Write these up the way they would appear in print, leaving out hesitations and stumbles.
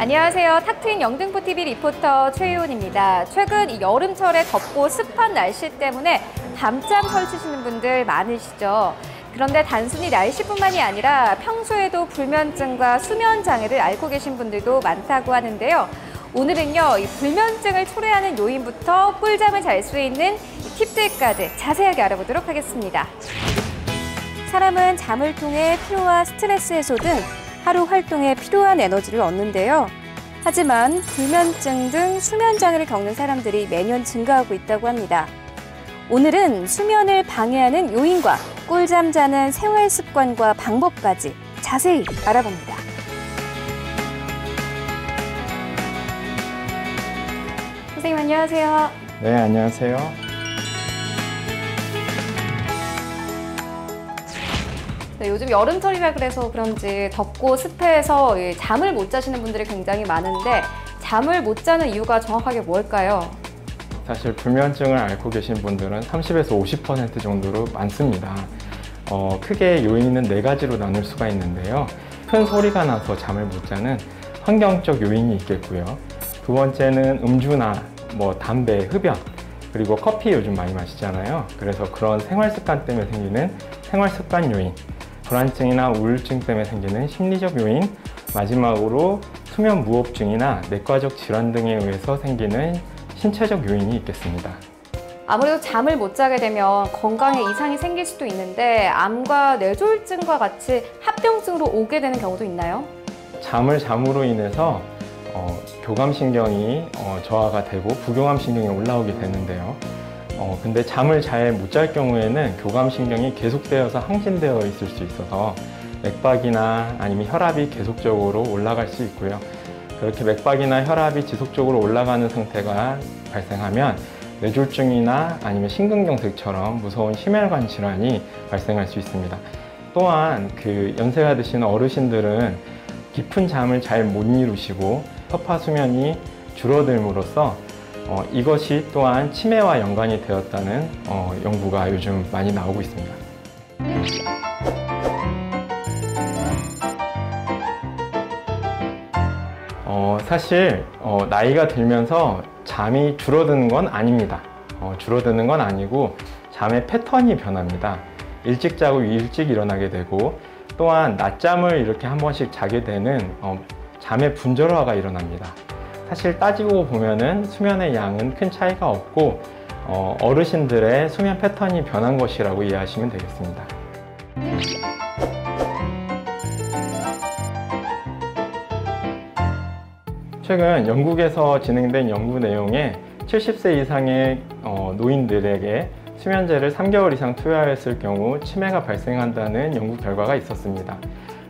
안녕하세요. 탁트인 영등포TV 리포터 최희원입니다. 최근 이 여름철에 덥고 습한 날씨 때문에 밤잠 설치시는 분들 많으시죠. 그런데 단순히 날씨뿐만이 아니라 평소에도 불면증과 수면 장애를 앓고 계신 분들도 많다고 하는데요. 오늘은요, 이 불면증을 초래하는 요인부터 꿀잠을 잘 수 있는 팁들까지 자세하게 알아보도록 하겠습니다. 사람은 잠을 통해 피로와 스트레스 해소 등 하루 활동에 필요한 에너지를 얻는데요. 하지만 불면증 등 수면 장애를 겪는 사람들이 매년 증가하고 있다고 합니다. 오늘은 수면을 방해하는 요인과 꿀잠 자는 생활 습관과 방법까지 자세히 알아봅니다. 선생님 안녕하세요. 네, 안녕하세요. 네, 요즘 여름철이라 그래서 그런지 덥고 습해서 잠을 못 자시는 분들이 굉장히 많은데 잠을 못 자는 이유가 정확하게 뭘까요? 사실 불면증을 앓고 계신 분들은 30에서 50% 정도로 많습니다. 크게 요인은 4가지로 나눌 수가 있는데요. 큰 소리가 나서 잠을 못 자는 환경적 요인이 있겠고요. 두 번째는 음주나 담배, 흡연, 그리고 커피 요즘 많이 마시잖아요. 그래서 그런 생활 습관 때문에 생기는 생활 습관 요인, 불안증이나 우울증 때문에 생기는 심리적 요인, 마지막으로 수면 무호흡증이나 내과적 질환 등에 의해서 생기는 신체적 요인이 있겠습니다. 아무래도 잠을 못 자게 되면 건강에 이상이 생길 수도 있는데 암과 뇌졸중과 같이 합병증으로 오게 되는 경우도 있나요? 잠으로 인해서 교감신경이 저하가 되고 부교감신경이 올라오게 되는데요. 근데 잠을 잘 못 잘 경우에는 교감신경이 계속되어서 항진되어 있을 수 있어서 맥박이나 아니면 혈압이 계속적으로 올라갈 수 있고요. 그렇게 맥박이나 혈압이 지속적으로 올라가는 상태가 발생하면 뇌졸중이나 아니면 심근경색처럼 무서운 심혈관 질환이 발생할 수 있습니다. 또한 연세가 드시는 어르신들은 깊은 잠을 잘 못 이루시고 소파 수면이 줄어들므로써 이것이 또한 치매와 연관이 되었다는 연구가 요즘 많이 나오고 있습니다. 사실 나이가 들면서 잠이 줄어드는 건 아닙니다. 줄어드는 건 아니고 잠의 패턴이 변합니다. 일찍 자고 일찍 일어나게 되고 또한 낮잠을 이렇게 한 번씩 자게 되는 잠의 분절화가 일어납니다. 사실 따지고 보면은 수면의 양은 큰 차이가 없고 어르신들의 수면 패턴이 변한 것이라고 이해하시면 되겠습니다. 최근 영국에서 진행된 연구 내용에 70세 이상의 노인들에게 수면제를 3개월 이상 투여했을 경우 치매가 발생한다는 연구 결과가 있었습니다.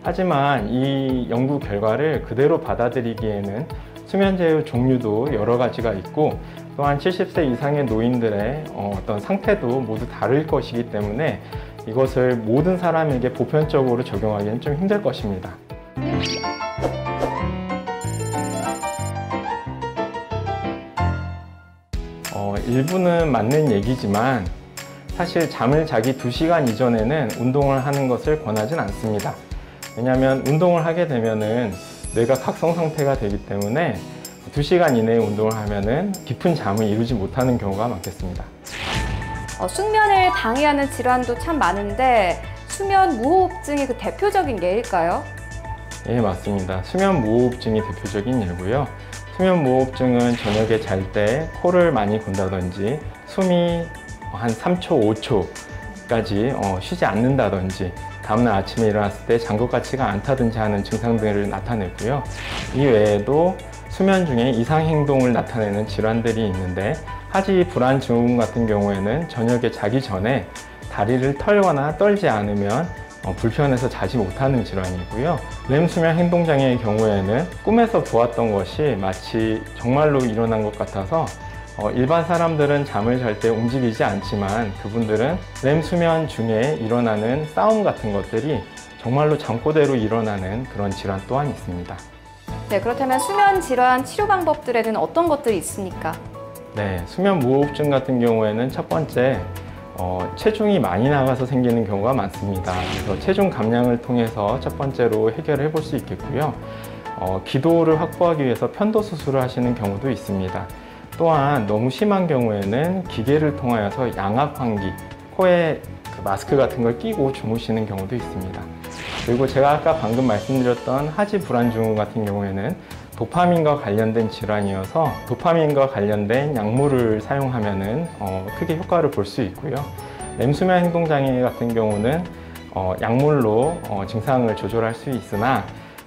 하지만 이 연구 결과를 그대로 받아들이기에는 수면제의 종류도 여러 가지가 있고 또한 70세 이상의 노인들의 어떤 상태도 모두 다를 것이기 때문에 이것을 모든 사람에게 보편적으로 적용하기는 좀 힘들 것입니다. 일부는 맞는 얘기지만 사실 잠을 자기 2시간 이전에는 운동을 하는 것을 권하진 않습니다. 왜냐하면 운동을 하게 되면은 뇌가 각성 상태가 되기 때문에 2시간 이내에 운동을 하면은 깊은 잠을 이루지 못하는 경우가 많겠습니다. 숙면을 방해하는 질환도 참 많은데 수면 무호흡증이 그 대표적인 예일까요? 예, 맞습니다. 수면 무호흡증이 대표적인 예고요. 수면 무호흡증은 저녁에 잘 때 코를 많이 곤다든지 숨이 한 3초, 5초까지 쉬지 않는다든지 다음날 아침에 일어났을 때 잔 것 같지가 않다든지 하는 증상들을 나타내고요. 이 외에도 수면 중에 이상 행동을 나타내는 질환들이 있는데 하지 불안 증후군 같은 경우에는 저녁에 자기 전에 다리를 털거나 떨지 않으면 불편해서 자지 못하는 질환이고요. 렘 수면 행동장애의 경우에는 꿈에서 보았던 것이 마치 정말로 일어난 것 같아서 일반 사람들은 잠을 잘 때 움직이지 않지만 그분들은 렘 수면 중에 일어나는 싸움 같은 것들이 정말로 잠꼬대로 일어나는 그런 질환 또한 있습니다. 네, 그렇다면 수면 질환 치료 방법들에는 어떤 것들이 있습니까? 네, 수면 무호흡증 같은 경우에는 첫 번째 체중이 많이 나가서 생기는 경우가 많습니다. 그래서 체중 감량을 통해서 첫 번째로 해결해 볼 수 있겠고요. 기도를 확보하기 위해서 편도 수술을 하시는 경우도 있습니다. 또한 너무 심한 경우에는 기계를 통하여서 양압 환기, 코에 그 마스크 같은 걸 끼고 주무시는 경우도 있습니다. 그리고 제가 아까 방금 말씀드렸던 하지 불안증후 같은 경우에는 도파민과 관련된 질환이어서 도파민과 관련된 약물을 사용하면은 크게 효과를 볼 수 있고요. 렘수면 행동장애 같은 경우는 약물로 증상을 조절할 수 있으나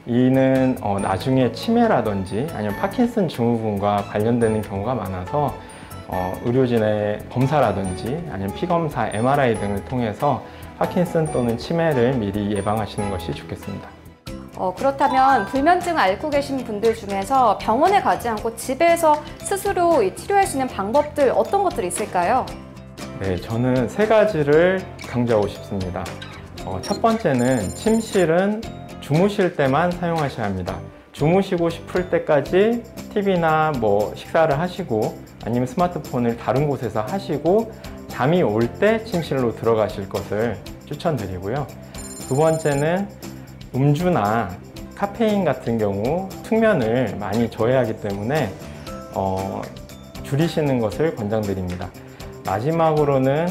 이는 나중에 치매라든지 아니면 파킨슨 증후군과 관련되는 경우가 많아서 의료진의 검사라든지 아니면 피검사, MRI 등을 통해서 파킨슨 또는 치매를 미리 예방하시는 것이 좋겠습니다. 그렇다면 불면증을 앓고 계신 분들 중에서 병원에 가지 않고 집에서 스스로 치료할 수 있는 방법들 어떤 것들이 있을까요? 네, 저는 세 가지를 강조하고 싶습니다. 첫 번째는 침실은 주무실 때만 사용하셔야 합니다. 주무시고 싶을 때까지 TV나 식사를 하시고 아니면 스마트폰을 다른 곳에서 하시고 잠이 올 때 침실로 들어가실 것을 추천드리고요. 두 번째는 음주나 카페인 같은 경우 숙면을 많이 저해하기 때문에 줄이시는 것을 권장드립니다. 마지막으로는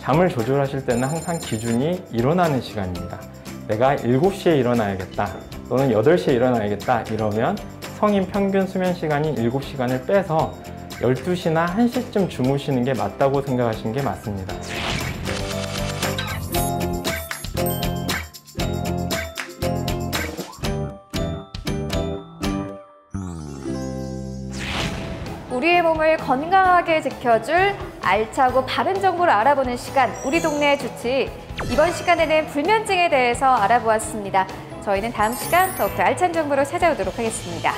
잠을 조절하실 때는 항상 기준이 일어나는 시간입니다. 내가 7시에 일어나야겠다 또는 8시에 일어나야겠다 이러면 성인 평균 수면 시간인 7시간을 빼서 12시나 1시쯤 주무시는 게 맞다고 생각하시는 게 맞습니다. 우리의 몸을 건강하게 지켜줄 알차고 바른 정보를 알아보는 시간, 우리 동네 주치. 이번 시간에는 불면증에 대해서 알아보았습니다. 저희는 다음 시간 더욱더 알찬 정보로 찾아오도록 하겠습니다.